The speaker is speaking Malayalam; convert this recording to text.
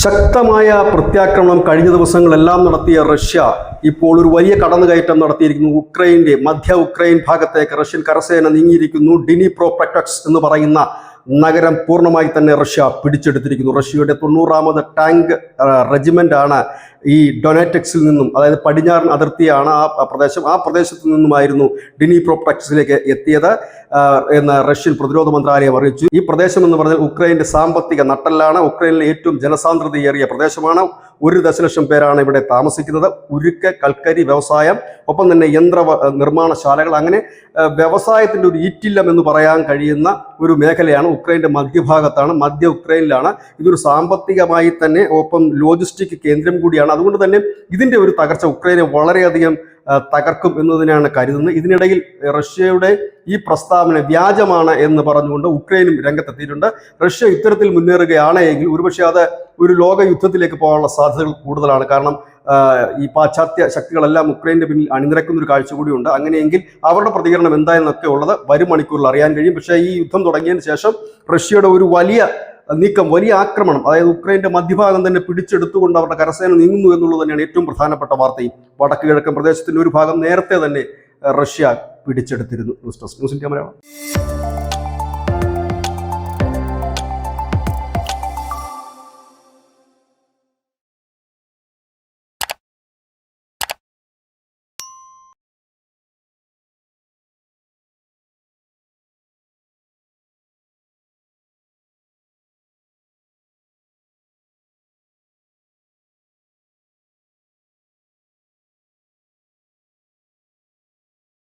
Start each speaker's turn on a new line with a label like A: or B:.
A: ശക്തമായ പ്രത്യാക്രമണം കഴിഞ്ഞ ദിവസങ്ങളെല്ലാം നടത്തിയ റഷ്യ ഇപ്പോൾ ഒരു വലിയ കടന്നുകയറ്റം നടത്തിയിരിക്കുന്നു. മധ്യ ഉക്രൈൻ ഭാഗത്തേക്ക് റഷ്യൻ കരസേന നീങ്ങിയിരിക്കുന്നു. ഡിനിപ്രോപെട്രോവ്സ്ക് എന്ന് പറയുന്ന നഗരം പൂർണ്ണമായി തന്നെ റഷ്യ പിടിച്ചെടുത്തിരിക്കുന്നു. റഷ്യയുടെ 90ാമത് ടാങ്ക് റെജിമെന്റ് ആണ് ഈ ഡൊനെറ്റക്സിൽ നിന്നും, അതായത് പടിഞ്ഞാറൻ അതിർത്തിയാണ് ആ പ്രദേശത്തു നിന്നുമായിരുന്നു ഡിനിപ്രോപെട്രോവ്സ്കിലേക്ക് എത്തിയത് എന്ന് റഷ്യൻ പ്രതിരോധ മന്ത്രാലയം അറിയിച്ചു. ഈ പ്രദേശം എന്ന് പറഞ്ഞാൽ ഉക്രൈന്റെ സാമ്പത്തിക നട്ടെല്ലാണ്. ഉക്രൈനിലെ ഏറ്റവും ജനസാന്ദ്രതയേറിയ പ്രദേശമാണ്. 1 ദശലക്ഷം പേരാണ് ഇവിടെ താമസിക്കുന്നത്. ഉരുക്ക്, കൽക്കരി വ്യവസായം, ഒപ്പം തന്നെ യന്ത്ര നിർമ്മാണശാലകൾ, അങ്ങനെ വ്യവസായത്തിൻ്റെ ഒരു ഈറ്റില്ലം എന്ന് പറയാൻ കഴിയുന്ന ഒരു മേഖലയാണ്. ഉക്രൈൻ്റെ മധ്യഭാഗത്താണ്, മധ്യ ഉക്രൈനിലാണ്. ഇതൊരു സാമ്പത്തികമായി തന്നെ ഒപ്പം ലോജിസ്റ്റിക് കേന്ദ്രം കൂടിയാണ്. അതുകൊണ്ട് തന്നെ ഇതിൻ്റെ ഒരു തകർച്ച ഉക്രൈനെ വളരെയധികം തകർക്കും എന്നതിനാണ് കരുതുന്നത്. ഇതിനിടയിൽ റഷ്യയുടെ ഈ പ്രസ്താവന വ്യാജമാണ് എന്ന് പറഞ്ഞുകൊണ്ട് ഉക്രൈനും രംഗത്തെത്തിയിട്ടുണ്ട്. റഷ്യ ഇത്തരത്തിൽ മുന്നേറുകയാണ് എങ്കിൽ ഒരുപക്ഷെ അത് ഒരു ലോക യുദ്ധത്തിലേക്ക് പോകാനുള്ള സാധ്യതകൾ കൂടുതലാണ്. കാരണം ഈ പാശ്ചാത്യ ശക്തികളെല്ലാം ഉക്രൈൻ്റെ പിന്നിൽ അണിനിരക്കുന്ന ഒരു കാഴ്ച കൂടിയുണ്ട്. അങ്ങനെയെങ്കിൽ അവരുടെ പ്രതികരണം എന്തായെന്നൊക്കെ ഉള്ളത് വരും മണിക്കൂറിൽ അറിയാൻ കഴിയും. പക്ഷേ ഈ യുദ്ധം തുടങ്ങിയതിന് ശേഷം റഷ്യയുടെ ഒരു വലിയ നീക്കം, വലിയ ആക്രമണം, അതായത് ഉക്രൈൻ്റെ മധ്യഭാഗം തന്നെ പിടിച്ചെടുത്തുകൊണ്ട് അവരുടെ കരസേന നീങ്ങുന്നു എന്നുള്ളത് തന്നെയാണ് ഏറ്റവും പ്രധാനപ്പെട്ട വാർത്തയും. വടക്ക് കിഴക്കൻ പ്രദേശത്തിൻ്റെ ഒരു ഭാഗം നേരത്തെ തന്നെ റഷ്യ പിടിച്ചെടുത്തിരുന്നു. News desk, news India Malayalam.